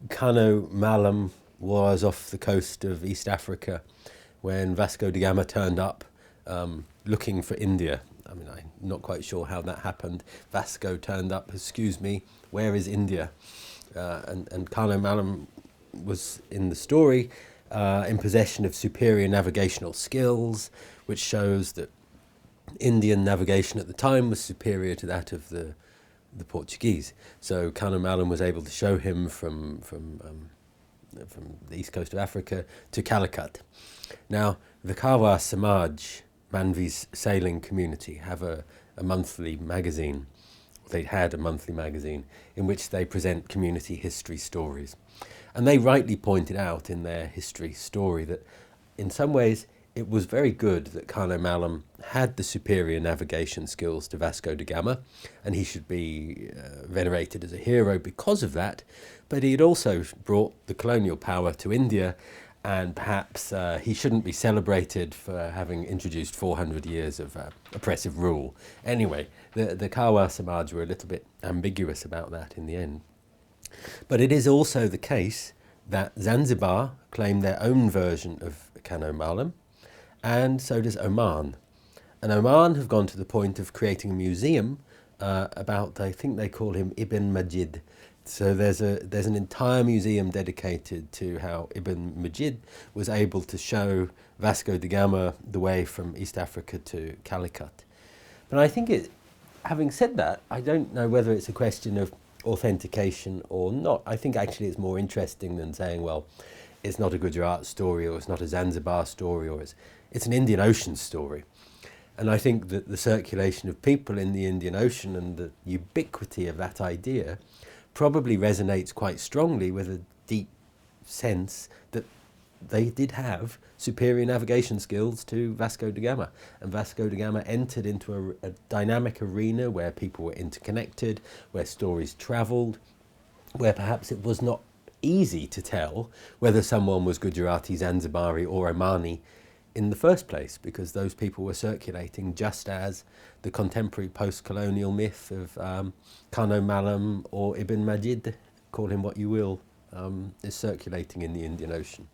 Kano Malam was off the coast of East Africa when Vasco da Gama turned up looking for India. I mean, I'm not quite sure how that happened. Vasco turned up, excuse me, where is India? And Kano Malam was in the story in possession of superior navigational skills, which shows that Indian navigation at the time was superior to that of the Portuguese. So Kano Malam was able to show him from the east coast of Africa to Calicut. Now, the Kawa Samaj, Manvi's sailing community, have a monthly magazine. They had a monthly magazine in which they present community history stories. And they rightly pointed out in their history story that in some ways it was very good that Kano Malam had the superior navigation skills to Vasco da Gama, and he should be venerated as a hero because of that. But he had also brought the colonial power to India, and perhaps he shouldn't be celebrated for having introduced 400 years of oppressive rule. Anyway, the Kawa Samaj were a little bit ambiguous about that in the end. But it is also the case that Zanzibar claim their own version of Kano Malam, and so does Oman. And Oman have gone to the point of creating a museum about, I think they call him Ibn Majid. So there's an entire museum dedicated to how Ibn Majid was able to show Vasco da Gama the way from East Africa to Calicut. But I think having said that, I don't know whether it's a question of authentication or not. I think actually it's more interesting than saying, well, it's not a Gujarat story, or it's not a Zanzibar story, or it's an Indian Ocean story. And I think that the circulation of people in the Indian Ocean and the ubiquity of that idea probably resonates quite strongly with a deep sense that they did have superior navigation skills to Vasco da Gama. And Vasco da Gama entered into a dynamic arena where people were interconnected, where stories travelled, where perhaps it was not easy to tell whether someone was Gujarati, Zanzibari or Omani in the first place, because those people were circulating just as the contemporary post-colonial myth of Kano Malam or Ibn Majid, call him what you will, is circulating in the Indian Ocean.